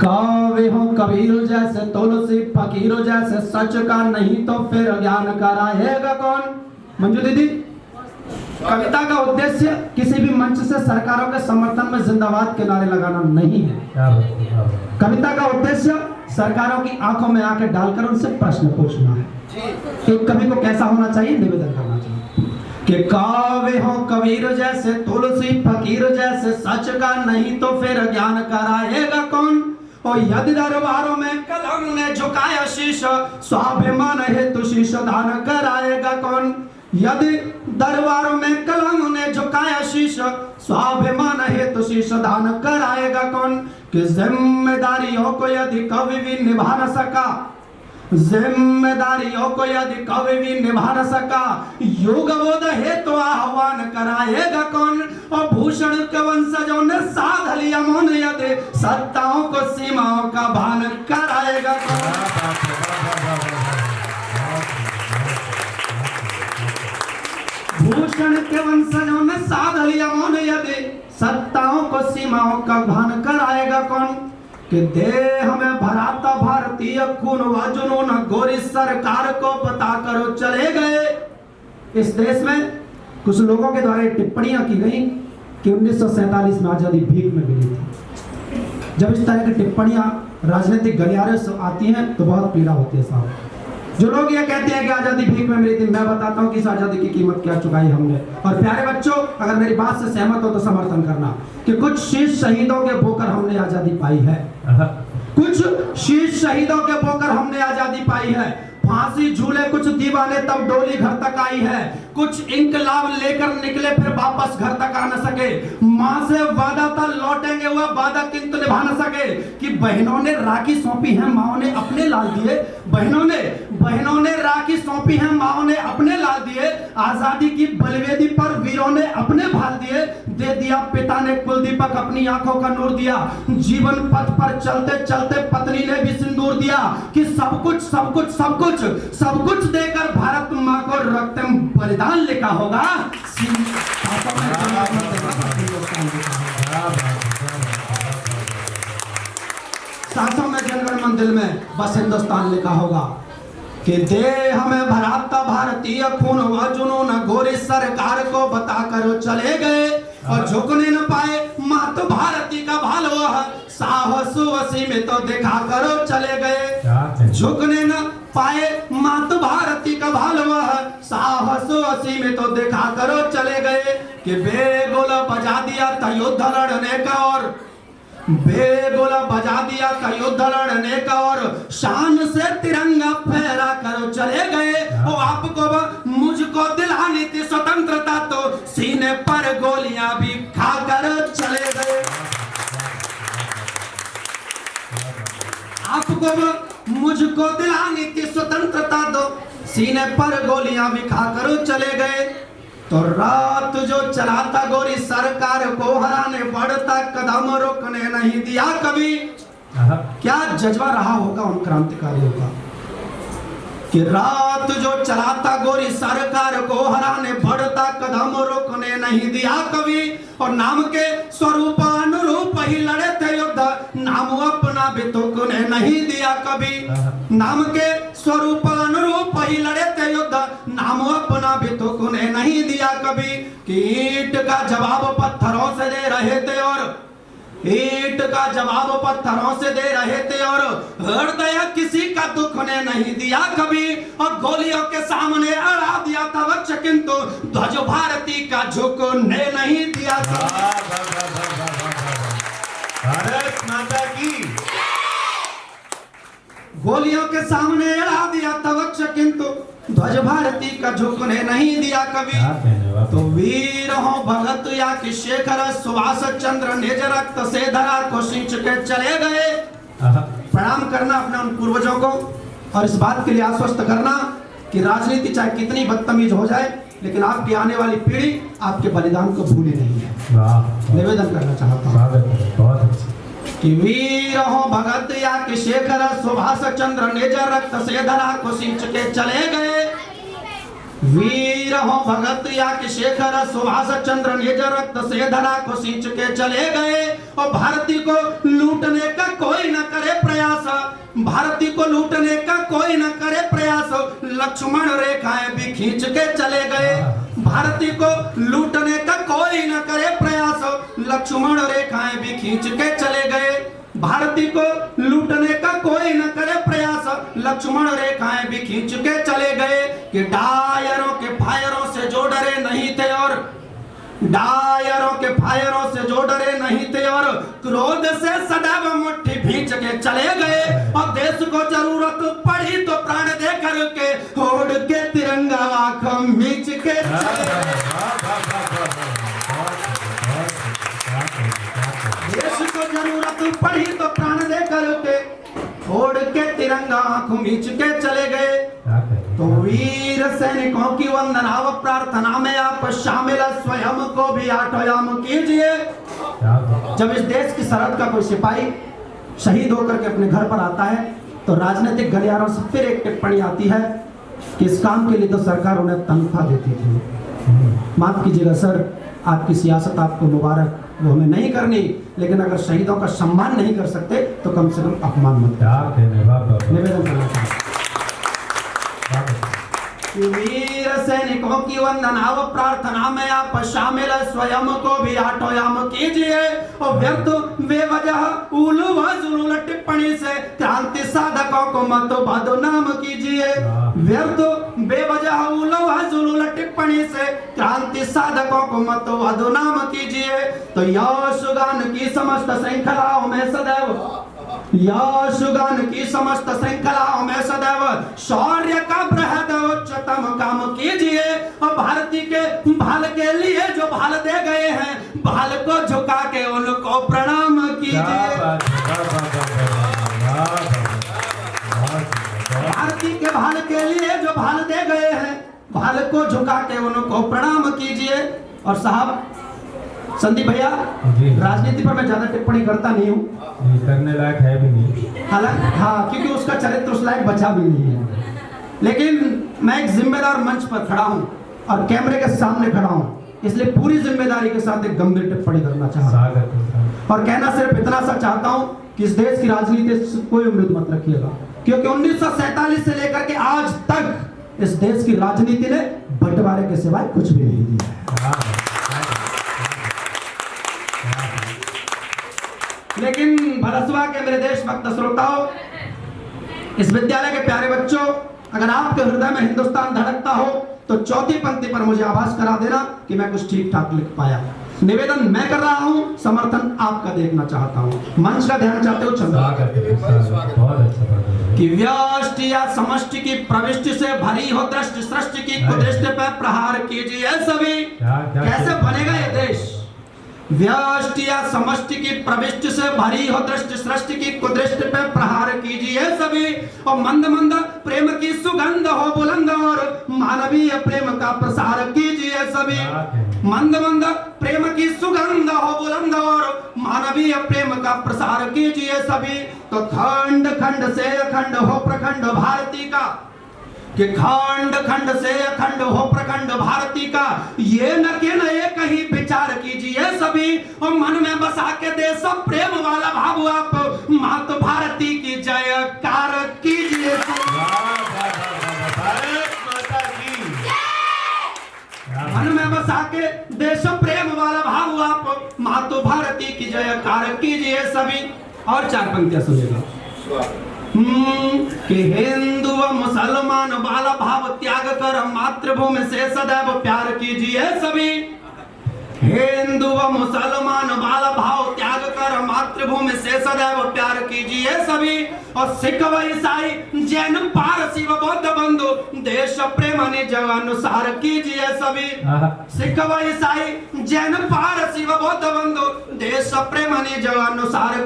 कावे हो कबीर जैसे तुलसी फकीर जैसे सच का नहीं तो फिर ज्ञान कराएगा कौन। मंजू दीदी, कविता का उद्देश्य किसी भी मंच से सरकारों के समर्थन में जिंदाबाद के नारे लगाना नहीं है। कविता का उद्देश्य सरकारों की आंखों में आंखें डालकर उनसे प्रश्न पूछना है कि कवि को कैसा होना चाहिए, निवेदन करना चाहिए कि कावे हो कबीर जैसे तुलसी फकीर जैसे सच का नहीं तो फिर ज्ञान कराएगा कौन। और यदि दरबारों में कलम ने झुकाया शीश स्वाभिमान हेतु शीश दान कराएगा कौन। यदि दरबारों में कलम ने झुकाया शीश स्वाभिमान हेतु शीश दान कराएगा कौन। कि जिम्मेदारियों को यदि कवि भी निभा न सका, जिम्मेदारियों को यदि कवि भी निभा न सका, युग बोध हेतु आह्वान कराएगा कौन। और भूषण के वंशजों ने साध लिया मौन यदि सत्ताओं को सीमाओं का भान कराएगा कौन। भूषण के वंशजों ने साध लिया मौन यदि सत्ताओं को सीमाओं का भान कराएगा कौन। कि देह में भराता भारतीय खून व जुनून गोरी सरकार को पता करो चले गए। इस देश में कुछ लोगों के द्वारा टिप्पणियां की गई कि 1947 में आजादी भीख में मिली थी। जब इस तरह की टिप्पणियां राजनीतिक गलियारे से आती हैं तो बहुत पीड़ा होती है साहब। जो लोग ये कहते हैं कि आजादी भीख में मिली थी, मैं बताता हूँ कि इस आजादी की कीमत क्या चुकाई हमने। और प्यारे बच्चों, अगर मेरी बात से सहमत हो तो समर्थन करना कि कुछ शीश शहीदों के बोकर हमने आजादी पाई है। कुछ शीश शहीदों के बोकर हमने आजादी पाई है। फांसी झूले कुछ दीवाने तब डोली घर तक आई है। कुछ इंकलाब लेकर निकले फिर वापस घर तक आ न सके। माँ से वादा था लौटेंगे, हुआ वादा किंतु निभा न सके। कि बहनों ने राखी सौंपी है, माओ ने अपने लाल दिए। बहनों ने राखी सौंपी है, माओ ने अपने लाल दिए। आजादी की बलवेदी पर वीरों ने अपने भाल दिए। दे दिया पिता ने कुलदीपक, अपनी आंखों का नूर दिया। जीवन पथ पर चलते चलते पत्नी ने भी सिंदूर दिया। कि सब कुछ सब कुछ सब कुछ सब कुछ देकर भारत माँ को रक्तम बलिदान लिखा होगा। सांसों में जनगण मन दिल में बस हिंदुस्तान लिखा होगा। कि देह में भराता भारतीय खून व जुनून गोरी सरकार को बता कर चले गए। और झुकने न पाए मातृ भारती का भाल वह साहस वसी में तो दिखा करो चले गए। झुकने न पाए मातृ भारती का भाल वह साहस वसी में तो दिखा करो चले गए। कि बेगुल बजा दिया था युद्ध लड़ने का और बेगुल बजा दिया था युद्ध लड़ने का और शान से तिरंगा फहरा करो चले गए। और आपको मुझको दिलानी थी स्वतंत्रता तो सीने पर गोलियां भी खा कर चले गए। आपको मुझको दिलानी थी स्वतंत्रता तो सीने पर गोलियां भी खा कर चले गए। तो रात जो चलाता गोरी सरकार को हराने बढ़ता कदम रोकने नहीं दिया कभी। क्या जज्बा रहा होगा उन क्रांतिकारियों का। कि रात जो चलाता गोरी सरकार को हराने बढ़ता कदम रोकने नहीं दिया कभी। और नाम के स्वरूप अनुरूप ही लड़े थे युद्ध, नाम अपना भी तुकने नहीं दिया कभी। नाम के स्वरूप अनुरूप ही लड़े थे युद्ध, नाम अपना भी तुकने नहीं दिया कभी। कि ईंट का जवाब पत्थरों से दे रहे थे और ईंट का जवाब पत्थरों से दे रहे थे और हृदय किसी का दुख ने नहीं दिया कभी। और गोलियों के सामने अड़ा दिया था वक्ष किंतु ध्वज भारती का झुकने नहीं दिया था। भारत माता की। गोलियों के सामने अड़ा दिया था वक्ष किंतु ध्वज भारती का झुकने नहीं दिया कभी। तो वीर हो भगत या कि शेखर सुभाष चंद्र निज रक्त से धरा को सींच के चले गए। प्रणाम करना अपने उन पूर्वजों को और इस बात के लिए आश्वस्त करना कि राजनीति चाहे कितनी बदतमीज हो जाए लेकिन आपकी आने वाली पीढ़ी आपके बलिदान को भूली नहीं है। निवेदन करना चाहता हूँ बहुत अच्छा। कि वीर हो भगत या कि शेखर सुभाष चंद्र निज रक्त से धरा को सींच के चले गए। वीर हो भगत या कि शेखर सुभाष चंद्र निज रक्त से धरा को सींच के चले गए। और भारती को लूटने का कोई न कर भारती को लूटने का कोई न करे प्रयास, लक्ष्मण रेखाएं भी खींच के चले गए। भारती को लूटने का कोई न करे प्रयास, लक्ष्मण रेखाएं भी खींच के चले गए। भारती को लूटने का कोई न करे प्रयास, लक्ष्मण रेखाएं भी खींच के चले गए। कि डायरों के फायरों से जो डरे नहीं थे और डायरों के फायरों से जो डरे नहीं थे और क्रोध से सदैव मुट्ठी भींच के चले गए। और देश को जरूरत पड़ी तो प्राण दे करके ओढ़ के तिरंगा आंखों मीच के चले गए। देश को जरूरत पड़ी तो प्राण दे करके ओढ़ के तिरंगा आंखों मीच के चले गए। तो वीर सैनिकों की वंदना व प्रार्थना में आप शामिल स्वयं को भी आठोयाम कीजिए। जब इस देश की सरहद का कोई सिपाही शहीद होकर के अपने घर पर आता है तो राजनीतिक गलियारों से फिर एक टिप्पणी आती है कि इस काम के लिए तो सरकार उन्हें तनख्वाह देती थी। माफ कीजिएगा सर, आपकी सियासत आपको मुबारक, वो हमें नहीं करनी, लेकिन अगर शहीदों का सम्मान नहीं कर सकते तो कम से कम अपमान मत करें। निवेदन करना चाहूँगा। वीर सैनिकों की वंदना व प्रार्थना में आप शामिल स्वयं को भी आठोयाम कीजिए। और व्यर्थ बेवजह उल व जुलूल टिप्पणी से क्रांति साधकों को मत बदनाम कीजिए। व्यर्थ बेवजह उल व जुलूल टिप्पणी से क्रांति साधकों को मत बदनाम कीजिए। तो यशगान की समस्त श्रृंखलाओं में सदैव यशगान की समस्त श्रृंखलाओं में सदैव शौर्य का बृहद उच्चतम काम कीजिए। और भारती के भाल के लिए जो भाल दे गए हैं, भाल को झुका के उनको प्रणाम कीजिए। भारती के भाल के लिए जो भाल दे गए हैं, भाल को झुका के उनको प्रणाम कीजिए। और साहब संदीप भैया, राजनीति पर मैं ज्यादा टिप्पणी करता नहीं हूँ, करने लायक है भी नहीं, हालांकि हाँ, क्योंकि उसका चरित्र उस लायक बचा भी नहीं है। लेकिन मैं एक जिम्मेदार मंच पर खड़ा हूँ और कैमरे के सामने खड़ा हूँ, इसलिए पूरी जिम्मेदारी के साथ एक गंभीर टिप्पणी करना चाहता हूँ। और कहना सिर्फ इतना सा चाहता हूँ कि इस देश की राजनीति से कोई उम्मीद मत रखिएगा, क्योंकि 1947 से लेकर के आज तक इस देश की राजनीति ने बंटवारे के सिवाय कुछ भी नहीं दिया है। लेकिन भरसवा के मेरे देशभक्त श्रोताओं, इस विद्यालय के प्यारे बच्चों, अगर आपके हृदय में हिंदुस्तान धड़कता हो तो चौथी पंक्ति पर मुझे आभास करा देना कि मैं कुछ ठीक ठाक लिख पाया। निवेदन मैं कर रहा हूं, समर्थन आपका देखना चाहता हूं। मंच का ध्यान चाहते हो कि व्यष्टि या समष्टि की प्रविष्टि से भरी हो दृष्टि, सृष्टि की कुदृष्टि पर प्रहार कीजिए सभी। कैसे बनेगा ये देश? व्यष्टि या समष्टि की प्रविष्टि से भरी हो दृष्टि, सृष्टि की कुदृष्टि पे प्रहार कीजिए सभी। और मंद मंद प्रेम की सुगंध हो बुलंद और मानवीय प्रेम का प्रसार कीजिए सभी। मंद मंद प्रेम की सुगंध हो बुलंद और मानवीय प्रेम का प्रसार कीजिए सभी। तो खंड खंड से अखंड हो प्रखंड भारती का, कि खंड खंड से अखंड हो प्रखंड भारती का, ये न के न ये कहीं विचार कीजिए सभी। और मन में बसा के देश प्रेम वाला भाव आप मात भारती की जयकार कीजिए। मन में बसा के देश प्रेम वाला भाव आप मात भारती की जयकार कीजिए सभी। और चार पंक्तियां सुनिएगा कि हिंदू व मुसलमान बाला भाव त्याग कर मातृभूमि से सदैव प्यार कीजिए सभी। हिंदू व मुसलमान बाला भाव त्याग कर मातृभूमि से सदैव प्यार कीजिए सभी। और सिख व ईसाई जैन पारसी व बौद्ध बंधु देश प्रेम निज अनुसार कीजिए सभी। सिख व ईसाई जैन पारसी व बौद्ध बंधु देश प्रेम निज अनुसार